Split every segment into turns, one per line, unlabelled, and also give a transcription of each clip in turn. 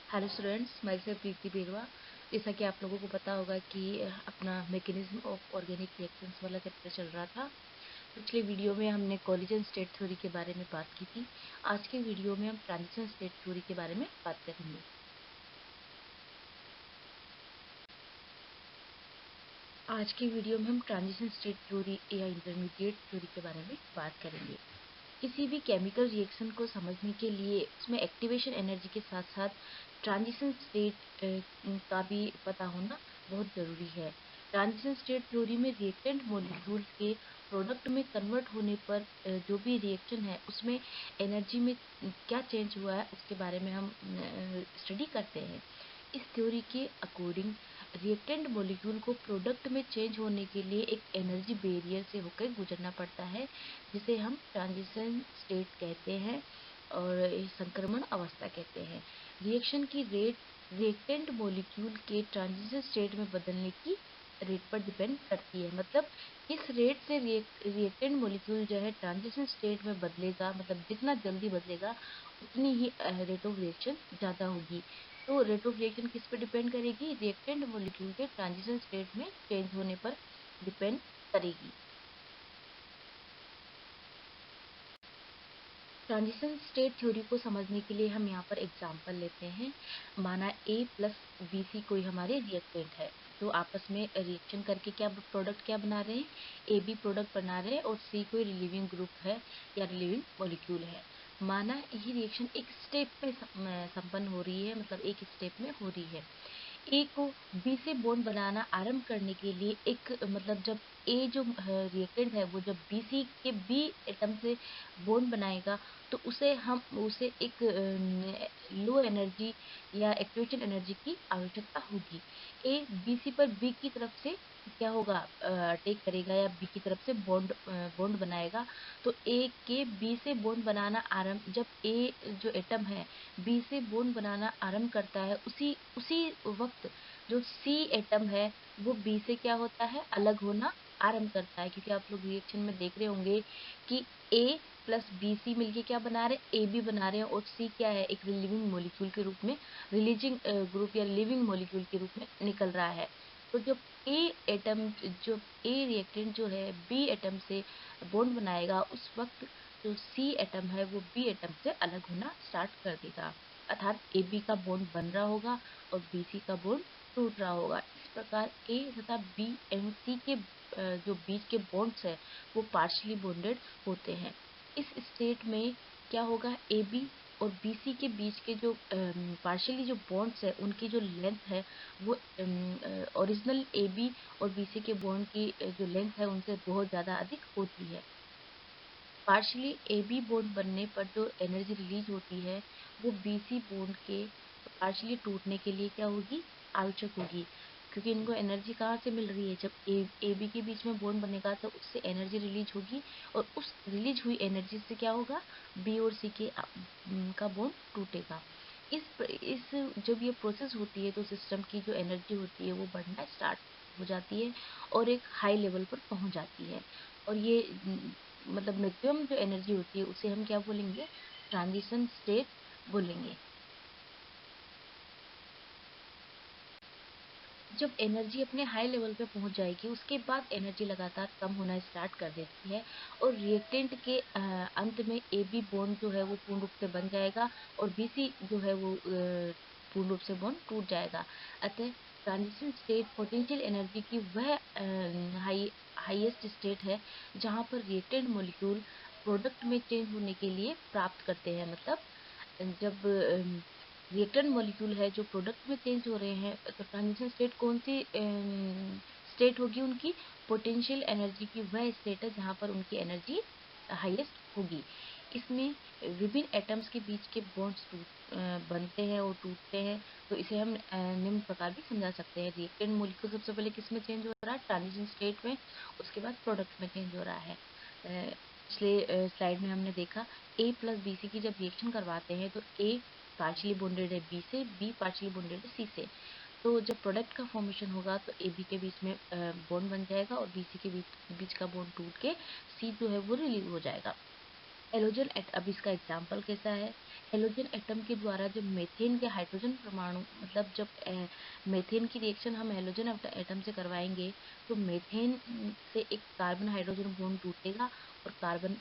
Hello students, मैं से प्रीति बेरवा। जैसा कि आप लोगों को पता होगा कि अपना मैकेनिज्म ऑफ ऑर्गेनिक रिएक्शंस वाला चैप्टर चल रहा था। पिछले वीडियो में हमने कोलिजन स्टेट थ्योरी के बारे में बात की थी। आज के वीडियो में हम ट्रांजिशन स्टेट थ्योरी के बारे में बात करेंगे। आज के वीडियो में हम ट्रांजिशन स्टेट थ्योरी या इंटरमीडिएट थ्योरी के बारे में बात करेंगे। किसी भी केमिकल रिएक्शन को समझने के लिए उसमें एक्टिवेशन एनर्जी के साथ साथ ट्रांजिशन स्टेट का भी पता होना बहुत ज़रूरी है। ट्रांजिशन स्टेट थ्योरी में रिएक्टेंट मॉलिक्यूल के प्रोडक्ट में कन्वर्ट होने पर जो भी रिएक्शन है उसमें एनर्जी में क्या चेंज हुआ है उसके बारे में हम स्टडी करते हैं। इस थ्योरी के अकॉर्डिंग रिएक्टेंट मॉलिक्यूल को प्रोडक्ट में चेंज होने के लिए एक एनर्जी बैरियर से होकर गुजरना पड़ता है, जिसे हम ट्रांजिशन स्टेट कहते हैं और संक्रमण अवस्था कहते हैं। रिएक्शन की रेट रिएक्टेंट मॉलिक्यूल के ट्रांजिशन स्टेट में बदलने की रेट पर डिपेंड करती है। मतलब किस रेट से रिएक्टेंट मॉलिक्यूल जो है ट्रांजिशन स्टेट में बदलेगा, मतलब जितना जल्दी बदलेगा उतनी ही रेट ऑफ रिएक्शन ज़्यादा होगी। तो रेट ऑफ रिएक्शन किस पर डिपेंड करेगी? रिएक्टेंट मॉलिक्यूल के ट्रांजिशन स्टेट में चेंज होने पर डिपेंड करेगी। ट्रांजिशन स्टेट थ्योरी को समझने के लिए हम यहाँ पर एग्जांपल लेते हैं। माना A प्लस बी सी कोई हमारे रिएक्टेंट है, तो आपस में रिएक्शन करके प्रोडक्ट क्या बना रहे हैं? ए बी प्रोडक्ट बना रहे हैं और सी कोई रिलीविंग ग्रुप है या रिलीविंग मॉलिक्यूल है। माना ये रिएक्शन एक स्टेप में संपन्न हो रही है, मतलब एक स्टेप में हो रही है। ए को बी से बॉन्ड बनाना आरंभ करने के लिए एक मतलब जब ए जो रिएक्टेंट है वो जब बी सी के बी एटम से बॉन्ड बनाएगा तो उसे एक लो एनर्जी या एक्टिवेशन एनर्जी की आवश्यकता होगी। ए बी सी पर बी की तरफ से क्या होगा, अटैक करेगा या बी की तरफ से बॉन्ड बनाएगा। तो ए के बी से बॉन्ड बनाना आरंभ जब ए जो एटम है बी से बॉन्ड बनाना आरंभ करता है, उसी उसी वक्त जो सी एटम है वो बी से क्या होता है, अलग होना आरंभ करता है। क्योंकि आप लोग रिएक्शन में देख रहे होंगे कि ए प्लस बी सी मिलके क्या बना रहे हैं, ए बी बना रहे हैं और सी क्या है, एक रिलीविंग मॉलिक्यूल के रूप में, रिलीजिंग ग्रुप या लिविंग मॉलिक्यूल के रूप में निकल रहा है। तो जब ए एटम जो ए रिएक्टेंट जो है बी एटम से बॉन्ड बनाएगा, उस वक्त जो सी एटम है वो बी एटम से अलग होना स्टार्ट कर देगा। अर्थात ए बी का बॉन्ड बन रहा होगा और बी सी का बॉन्ड टूट रहा होगा। इस प्रकार ए तथा बी एंड सी के जो बीच के बॉन्ड्स है वो पार्शली बॉन्डेड होते हैं। इस स्टेट में क्या होगा, ए बी और बी सी के बीच के जो पार्शियली जो बॉन्ड्स है उनकी जो लेंथ है वो ओरिजिनल ए बी और बी सी के बॉन्ड की जो लेंथ है उनसे बहुत ज़्यादा अधिक होती है। पार्शियली ए बी बॉन्ड बनने पर जो एनर्जी रिलीज होती है वो बी सी बॉन्ड के पार्शियली टूटने के लिए क्या होगी, आवश्यक होगी। क्योंकि इनको एनर्जी कहाँ से मिल रही है, जब ए बी के बीच में बॉन्ड बनेगा तो उससे एनर्जी रिलीज होगी और उस रिलीज हुई एनर्जी से क्या होगा, बी और सी के का बॉन्ड टूटेगा। इस जब ये प्रोसेस होती है तो सिस्टम की जो एनर्जी होती है वो बढ़ना स्टार्ट हो जाती है और एक हाई लेवल पर पहुंच जाती है। और ये मतलब मैक्सिमम जो एनर्जी होती है उसे हम क्या बोलेंगे, ट्रांजिशन स्टेट बोलेंगे। जब एनर्जी अपने हाई लेवल पे पहुंच जाएगी उसके बाद एनर्जी लगातार कम होना स्टार्ट कर देती है और रिएक्टेंट के अंत में ए बी बॉन्ड जो है वो पूर्ण रूप से बन जाएगा और बी सी जो है वो पूर्ण रूप से बॉन्ड टूट जाएगा। अतः ट्रांजिशन स्टेट पोटेंशियल एनर्जी की वह हाईएस्ट स्टेट है जहाँ पर रिएक्टेंट मॉलिक्यूल प्रोडक्ट में चेंज होने के लिए प्राप्त करते हैं। मतलब जब रिएक्टेंट मॉलिक्यूल है जो प्रोडक्ट में चेंज हो रहे हैं तो ट्रांजिशन स्टेट कौन सी स्टेट होगी, उनकी पोटेंशियल एनर्जी की वह स्टेट है जहाँ पर उनकी एनर्जी हाईएस्ट होगी। इसमें विभिन्न एटम्स के बीच के बॉन्ड्स बनते हैं और टूटते हैं। तो इसे हम निम्न प्रकार भी समझा सकते हैं। रिएक्टेंट मॉलिक्यूल सबसे पहले किस में चेंज हो रहा है, ट्रांजिशन स्टेट में, उसके बाद प्रोडक्ट में चेंज हो रहा है। पिछले स्लाइड में हमने देखा ए प्लस बी सी की जब रिएक्शन करवाते हैं तो ए पार्शियली बॉन्डेड है बी से, बी पार्शियली बॉन्डेड है सी से। तो जब प्रोडक्ट का फॉर्मेशन होगा तो ए बी के बीच में बॉन्ड बन जाएगा और बी सी के बीच का बॉन्ड टूट के सी जो है वो रिलीव हो जाएगा। हेलोजन एट अब इसका एग्जाम्पल कैसा है? हेलोजन एटम के द्वारा जब मीथेन के हाइड्रोजन परमाणु मतलब जब मीथेन की रिएक्शन हम हेलोजन एटम से करवाएंगे तो मीथेन से एक कार्बन हाइड्रोजन बॉन्ड टूटेगा और कार्बन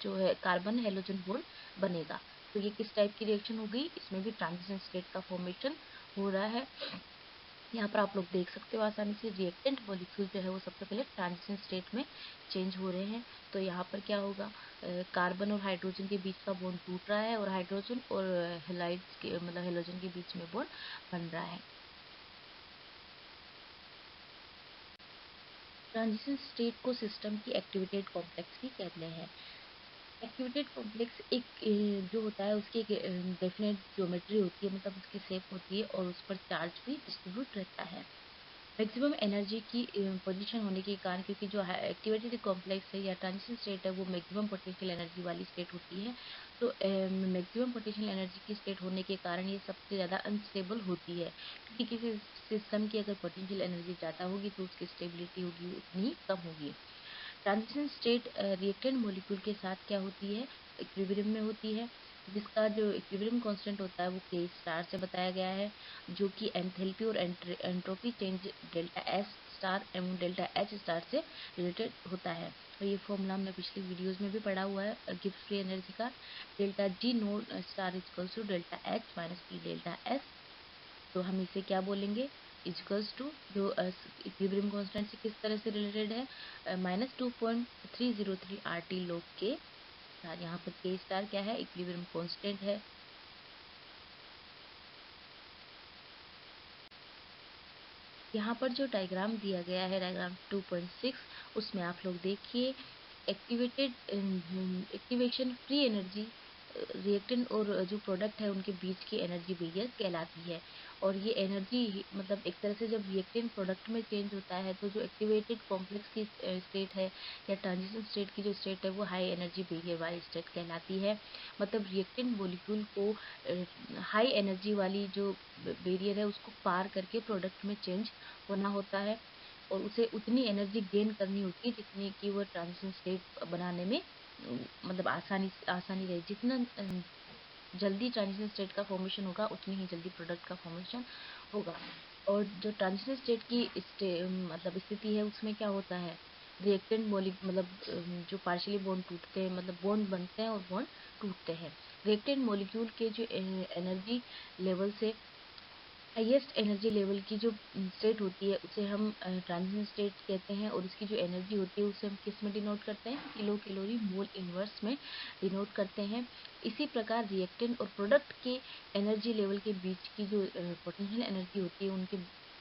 जो है कार्बन हेलोजन बॉन्ड बनेगा। तो ये किस टाइप की रिएक्शन हो गई? इसमें भी ट्रांजिशन स्टेट का फॉर्मेशन हो रहा है। यहाँ पर आप लोग देख सकते हो आसानी से रिएक्टेंट मॉलिक्यूल जो है वो सबसे पहले ट्रांजिशन स्टेट में चेंज हो रहे हैं। तो यहाँ पर क्या होगा? कार्बन और हाइड्रोजन के बीच का बॉन्ड टूट रहा है और हाइड्रोजन और हेलाइड्स के मतलब हेलोजन के बीच में बॉन्ड बन रहा है। ट्रांजिशन स्टेट को सिस्टम की एक्टिवेटेड कॉम्प्लेक्स भी कहते हैं। एक्टिवेटेड कॉम्प्लेक्स एक जो होता है उसकी एक डेफिनेट ज्योमेट्री होती है, मतलब उसकी शेप होती है और उस पर चार्ज भी डिस्ट्रीब्यूट रहता है। मैक्सिमम एनर्जी की पोजीशन होने के कारण, क्योंकि जो एक्टिवेटेड कॉम्प्लेक्स है या ट्रांजिशन स्टेट है वो मैक्सिमम पोटेंशियल एनर्जी वाली स्टेट होती है। तो मैक्सिमम पोटेंशियल एनर्जी की स्टेट होने के कारण ये सबसे ज़्यादा अनस्टेबल होती है, क्योंकि किसी सिस्टम की अगर पोटेंशियल एनर्जी ज़्यादा होगी तो उसकी स्टेबिलिटी होगी उतनी ही कम होगी। ट्रांजिशन स्टेट रिएक्टेंट मॉलिक्यूल के साथ क्या होती है? इक्विलिब्रियम में होती है, जिसका जो इक्विलिब्रियम कांस्टेंट होता है वो K स्टार से बताया गया है, जो कि एंथैल्पी और entropy change delta S star एवं डेल्टा H स्टार से रिलेटेड होता है। और ये फॉर्मूला हमने पिछली वीडियोस में भी पढ़ा हुआ है गिब्स फ्री एनर्जी का। Delta G naught star equals to delta H minus P delta S। तो हम इसे क्या बोलेंगे? इक्वल्स टू जो इक्विलिब्रियम कांस्टेंट से किस तरह से रिलेटेड है? -2.303 RT log के स्टार। यहाँ पर के स्टार क्या है? इक्विलिब्रियम कांस्टेंट है। यहाँ पर जो डायग्राम दिया गया है डायग्राम 2.6, उसमें आप लोग देखिए activated activation free energy reactant और जो प्रोडक्ट है उनके बीच की एनर्जी बैरियर कहलाती है। और ये एनर्जी मतलब एक तरह से जब रिएक्टेंट प्रोडक्ट में चेंज होता है तो जो एक्टिवेटेड कॉम्प्लेक्स की स्टेट है या ट्रांजिशन स्टेट की जो स्टेट है वो हाई एनर्जी बैरियर वाली स्टेट कहलाती है। मतलब रिएक्टेंट मॉलिक्यूल को हाई एनर्जी वाली जो बैरियर है उसको पार करके प्रोडक्ट में चेंज होना होता है और उसे उतनी एनर्जी गेन करनी होती है जितनी कि वो ट्रांजिशन स्टेट बनाने में मतलब आसानी रहे। जितना जल्दी ट्रांजिशन स्टेट का फॉर्मेशन होगा उतनी ही जल्दी प्रोडक्ट का फॉर्मेशन होगा। और जो ट्रांजिशन स्टेट की मतलब स्थिति है उसमें क्या होता है? रिएक्टेंट मतलब जो पार्शियली बॉन्ड टूटते हैं मतलब बॉन्ड बनते हैं और बॉन्ड टूटते हैं। रिएक्टेंट मॉलिक्यूल के जो एनर्जी लेवल से हाईएस्ट एनर्जी लेवल की जो स्टेट होती है उसे हम ट्रांजिशन स्टेट कहते हैं और उसकी जो एनर्जी होती है उसे हम किस में डिनोट करते हैं? किलो कैलोरी मोल इनवर्स में डिनोट करते हैं। इसी प्रकार रिएक्टेंट और प्रोडक्ट के एनर्जी लेवल के बीच की जो पोटेंशियल एनर्जी होती है उनके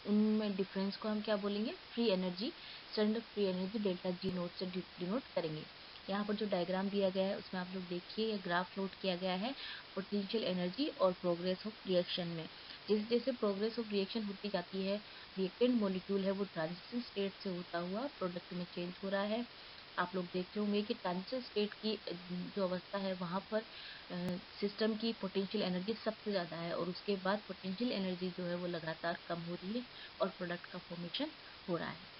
उनमें डिफरेंस को हम क्या बोलेंगे? Free energy, standard free energy delta G note से डिनोट करेंगे। यहाँ पर जो डायग्राम दिया गया है उसमें आप लोग देखिए ग्राफ प्लॉट किया गया है पोटेंशियल एनर्जी और प्रोग्रेस ऑफ रिएक्शन में। जैसे जैसे प्रोग्रेस ऑफ रिएक्शन होती जाती है रिएक्टेंट मॉलिक्यूल है वो ट्रांजिशन स्टेट से होता हुआ प्रोडक्ट में चेंज हो रहा है। आप लोग देख रहे होंगे कि ट्रांजिशन स्टेट की जो अवस्था है वहाँ पर सिस्टम की पोटेंशियल एनर्जी सबसे ज़्यादा है और उसके बाद पोटेंशियल एनर्जी जो है वो लगातार कम हो रही है और प्रोडक्ट का फॉर्मेशन हो रहा है।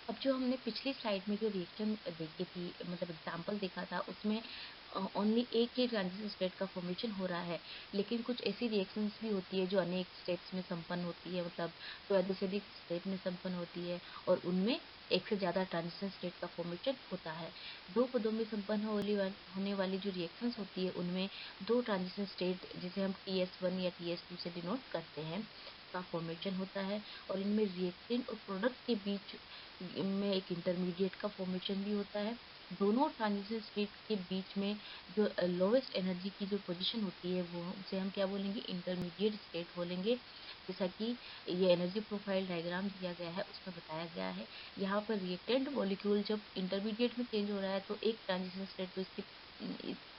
अब जो हमने पिछली स्लाइड में जो रिएक्शन देखी थी मतलब एग्जांपल देखा था उसमें ओनली एक ही ट्रांजिशन स्टेट का फॉर्मेशन हो रहा है, लेकिन कुछ ऐसी रिएक्शंस भी होती है जो अनेक स्टेप्स में संपन्न होती है, मतलब दो या दो से अधिक स्टेप में संपन्न होती है और उनमें एक से ज़्यादा ट्रांजिशन स्टेट का फॉर्मेशन होता है। दो पदों में संपन्न होने वाली जो रिएक्शंस होती है उनमें दो ट्रांजिशन स्टेट जिसे हम TS1 या TS2 से डिनोट करते हैं का फॉर्मेशन होता है और इनमें रिएक्टेंट और प्रोडक्ट के बीच में एक इंटरमीडिएट का फॉर्मेशन भी होता है। दोनों ट्रांजिशन स्टेट के बीच में जो लोवेस्ट एनर्जी की जो पोजीशन होती है वो उसे हम क्या बोलेंगे? इंटरमीडिएट स्टेट बोलेंगे। जैसा कि ये एनर्जी प्रोफाइल डायग्राम दिया गया है उसमें बताया गया है। यहाँ पर रिएक्टेंट मॉलिक्यूल जब इंटरमीडिएट में चेंज हो रहा है तो एक ट्रांजिशन स्टेट तो इसके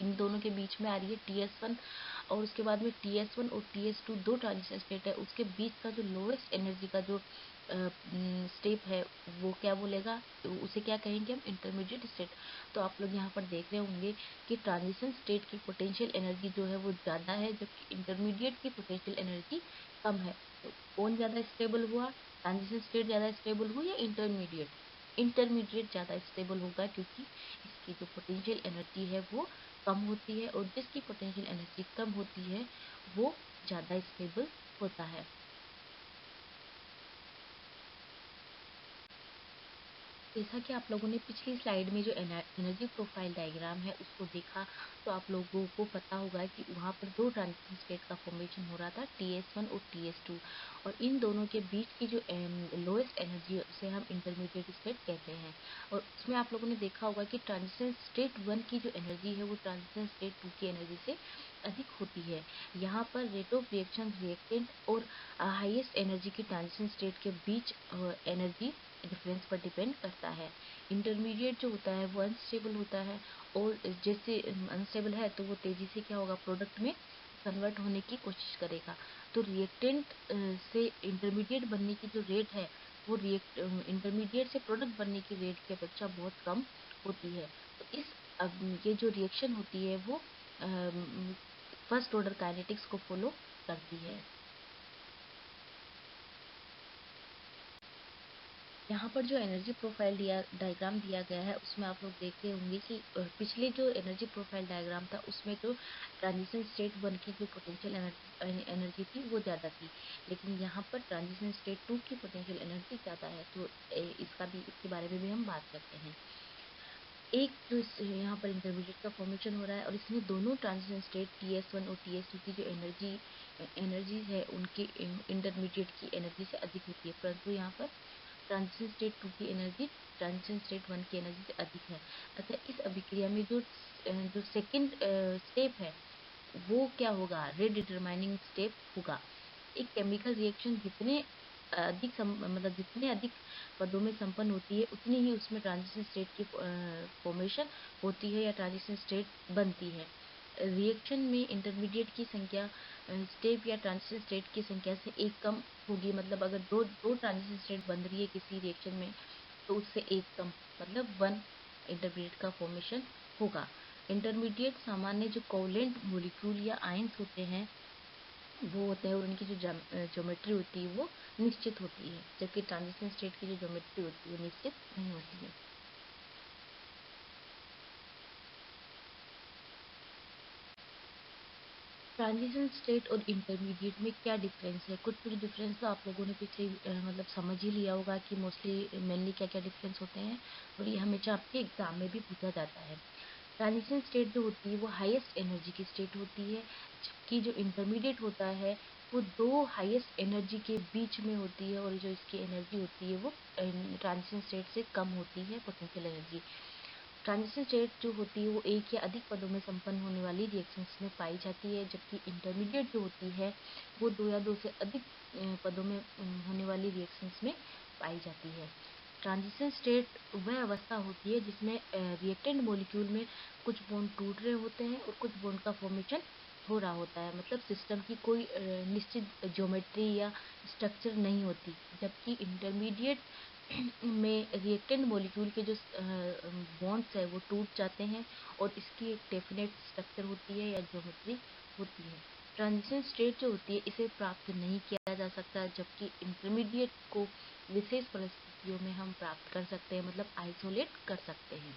इन दोनों के बीच में आ रही है TS1 और उसके बाद में TS1 और TS2 दो ट्रांजिशन स्टेट है उसके बीच का जो लोवेस्ट एनर्जी का जो स्टेप है वो क्या बोलेगा? उसे क्या कहेंगे हम? Intermediate state. तो आप लोग यहाँ पर देख रहे होंगे कि ट्रांजिशन स्टेट की पोटेंशियल एनर्जी जो है वो ज़्यादा है जबकि इंटरमीडिएट की पोटेंशियल एनर्जी कम है। तो कौन ज़्यादा स्टेबल हुआ? ट्रांजिशन स्टेट ज़्यादा स्टेबल हो या इंटरमीडिएट। इंटरमीडिएट ज़्यादा स्टेबल होगा क्योंकि इसकी जो पोटेंशियल एनर्जी है वो कम होती है, और जिसकी पोटेंशियल एनर्जी कम होती है वो ज़्यादा स्टेबल होता है। जैसा कि आप लोगों ने पिछली स्लाइड में जो एनर्जी प्रोफाइल डायग्राम है उसको देखा, तो आप लोगों को पता होगा कि वहाँ पर दो ट्रांजिशन स्टेट का फॉर्मेशन हो रहा था, TS1 और TS2, और इन दोनों के बीच की जो लोएस्ट एनर्जी है उसे हम इंटरमीडिएट स्टेट कहते हैं। और उसमें आप लोगों ने देखा होगा कि ट्रांजिशन स्टेट 1 की जो एनर्जी है वो ट्रांजिशन स्टेट 2 की एनर्जी से अधिक होती है। यहाँ पर रेट ऑफ रिएक्शन रिएक्टेंट और हाईएस्ट एनर्जी की ट्रांजिशन स्टेट के बीच एनर्जी डिफरेंस पर डिपेंड करता है। इंटरमीडिएट जो होता है वो अनस्टेबल होता है, और जैसे अनस्टेबल है तो वो तेजी से क्या होगा, प्रोडक्ट में कन्वर्ट होने की कोशिश करेगा। तो रिएक्टेंट से इंटरमीडिएट बनने की जो रेट है वो इंटरमीडिएट से प्रोडक्ट बनने की रेट की अपेक्षा बहुत कम होती है। तो ये जो रिएक्शन होती है वो फर्स्ट ऑर्डर काइनेटिक्स को फॉलो करती है। यहाँ पर जो एनर्जी प्रोफाइल डायग्राम दिया गया है उसमें आप लोग देख रहे होंगे कि पिछले जो एनर्जी प्रोफाइल डायग्राम था उसमें जो ट्रांजिशन स्टेट 1 की जो पोटेंशियल एनर्जी थी वो ज़्यादा थी, लेकिन यहाँ पर ट्रांजिशन स्टेट 2 की पोटेंशियल एनर्जी ज़्यादा है। तो इसके बारे में भी हम बात करते हैं। एक जो यहाँ पर इंटरमीडिएट का फॉर्मेशन हो रहा है, और इसमें दोनों ट्रांजिशन स्टेट TS1 और TS2 की जो एनर्जी है उनकी इंटरमीडिएट की एनर्जी से अधिक होती है, परंतु यहाँ पर ट्रांजिशन स्टेट 2 की एनर्जी ट्रांजिशन स्टेट 1 की एनर्जी से अधिक है। अतः इस अभिक्रिया में जो सेकंड स्टेप है वो क्या होगा, रेट डिटरमाइनिंग स्टेप होगा। एक केमिकल रिएक्शन मतलब जितने अधिक पदों में संपन्न होती है उतनी ही उसमें ट्रांजिशन स्टेट की फॉर्मेशन होती है या ट्रांजिशन स्टेट बनती है। रिएक्शन में इंटरमीडिएट की संख्या स्टेप या ट्रांजिशन स्टेट की संख्या से एक कम होगी, मतलब अगर दो दो ट्रांजिशन स्टेट बन रही है किसी रिएक्शन में तो उससे एक कम, मतलब 1 इंटरमीडिएट का फॉर्मेशन होगा। इंटरमीडिएट सामान्य जो कोवलेंट मॉलिक्यूल या आयंस होते हैं वो होते हैं, और उनकी जो ज्योमेट्री होती है वो निश्चित होती है, जबकि ट्रांजिशन स्टेट की जो ज्योमेट्री होती है वो निश्चित नहीं होती है। ट्रांजिशन स्टेट और इंटरमीडिएट में क्या डिफरेंस है, कुछ कुछ डिफरेंस तो आप लोगों ने पिछले मतलब समझ ही लिया होगा कि मोस्टली मेनली क्या क्या डिफरेंस होते हैं, और ये हमेशा आपके एग्जाम में भी पूछा जाता है। ट्रांजिशन स्टेट जो होती है वो हाईएस्ट एनर्जी की स्टेट होती है, जबकि जो इंटरमीडिएट होता है वो दो हाईएस्ट एनर्जी के बीच में होती है, और जो इसकी एनर्जी होती है वो ट्रांजिशन स्टेट से कम होती है, पोटेंशियल एनर्जी। ट्रांजिशन स्टेट जो होती है वो एक या अधिक पदों में संपन्न होने वाली रिएक्शंस में पाई जाती है, जबकि इंटरमीडिएट जो होती है वो दो या दो से अधिक पदों में होने वाली रिएक्शंस में पाई जाती है। ट्रांजिशन स्टेट वह अवस्था होती है जिसमें रिएक्टेंट मॉलिक्यूल में कुछ बॉन्ड टूट रहे होते हैं और कुछ बॉन्ड का फॉर्मेशन हो रहा होता है, मतलब सिस्टम की कोई निश्चित ज्योमेट्री या स्ट्रक्चर नहीं होती, जबकि इंटरमीडिएट में रिएक्टेंट मॉलिक्यूल के जो बॉन्ड्स है वो टूट जाते हैं और इसकी एक डेफिनेट स्ट्रक्चर होती है या ज्योमेट्री होती है। ट्रांजिशन स्टेट जो होती है इसे प्राप्त नहीं किया जा सकता, जबकि इंटरमीडिएट को विशेष परिस्थितियों में हम प्राप्त कर सकते हैं, मतलब आइसोलेट कर सकते हैं।